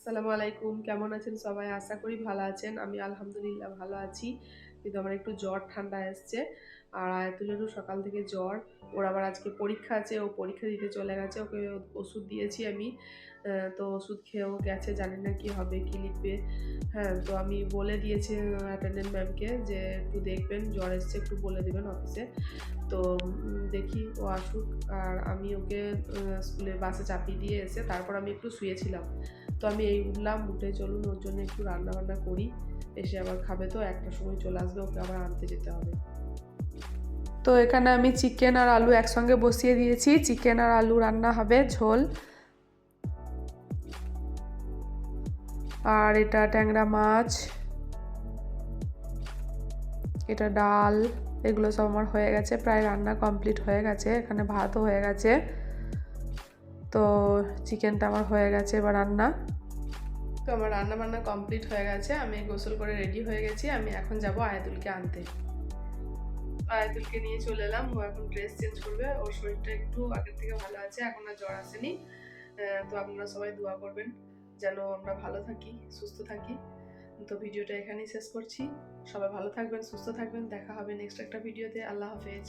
আসসালামু আলাইকুম। কেমন আছেন সবাই? আশা করি ভালো আছেন। আমি আলহামদুলিল্লাহ ভালো আছি। কিন্তু আমার একটু জ্বর ঠান্ডা এসছে। আর আয়াতুলেরও সকাল থেকে জ্বর। ওর আবার আজকে পরীক্ষা আছে। ও পরীক্ষা দিতে চলে গেছে। ওকে ওষুধ দিয়েছি আমি। তো ওষুধ খেয়েও গেছে। জানি না কি হবে, কি লিখবে। হ্যাঁ, তো আমি বলে দিয়েছি অ্যাটেন্ডেন্ট ম্যামকে যে একটু দেখবেন, জ্বর এসছে একটু বলে দিবেন অফিসে। তো দেখি ও আসুক। আর আমি ওকে স্কুলের বাসে চাপিয়ে দিয়ে এসে তারপর আমি একটু শুয়েছিলাম। তো আমি এই উঠলাম, উঠে চলুন ওর জন্য একটু রান্নাবান্না করি। এসে আবার খাবে, তো একটার সময় চলে আসবে, ওকে আবার আনতে যেতে হবে। তো এখানে আমি চিকেন আর আলু একসঙ্গে বসিয়ে দিয়েছি। চিকেন আর আলু রান্না হবে, ঝোল। আর এটা ট্যাংরা মাছ, এটা ডাল, এগুলো সব আমার হয়ে গেছে, প্রায় রান্না কমপ্লিট হয়ে গেছে। এখানে ভাতও হয়ে গেছে। তো চিকেনটা আমার হয়ে গেছে এবার রান্না। তো আমার রান্না বান্না কমপ্লিট হয়ে গেছে। আমি গোসল করে রেডি হয়ে গেছি। আমি এখন যাব আয়াতুলকে আনতে। আয়াতুলকে নিয়ে চলে এলাম। ও এখন ড্রেস চেঞ্জ করবে। ওর শরীরটা একটু আগের থেকে ভালো আছে, এখন আর জ্বর আসেনি। তো আপনারা সবাই দোয়া করবেন যেন আমরা ভালো থাকি, সুস্থ থাকি। তো ভিডিওটা এখানেই শেষ করছি। সবাই ভালো থাকবেন, সুস্থ থাকবেন। দেখা হবে নেক্সট একটা ভিডিওতে। আল্লাহ হাফেজ।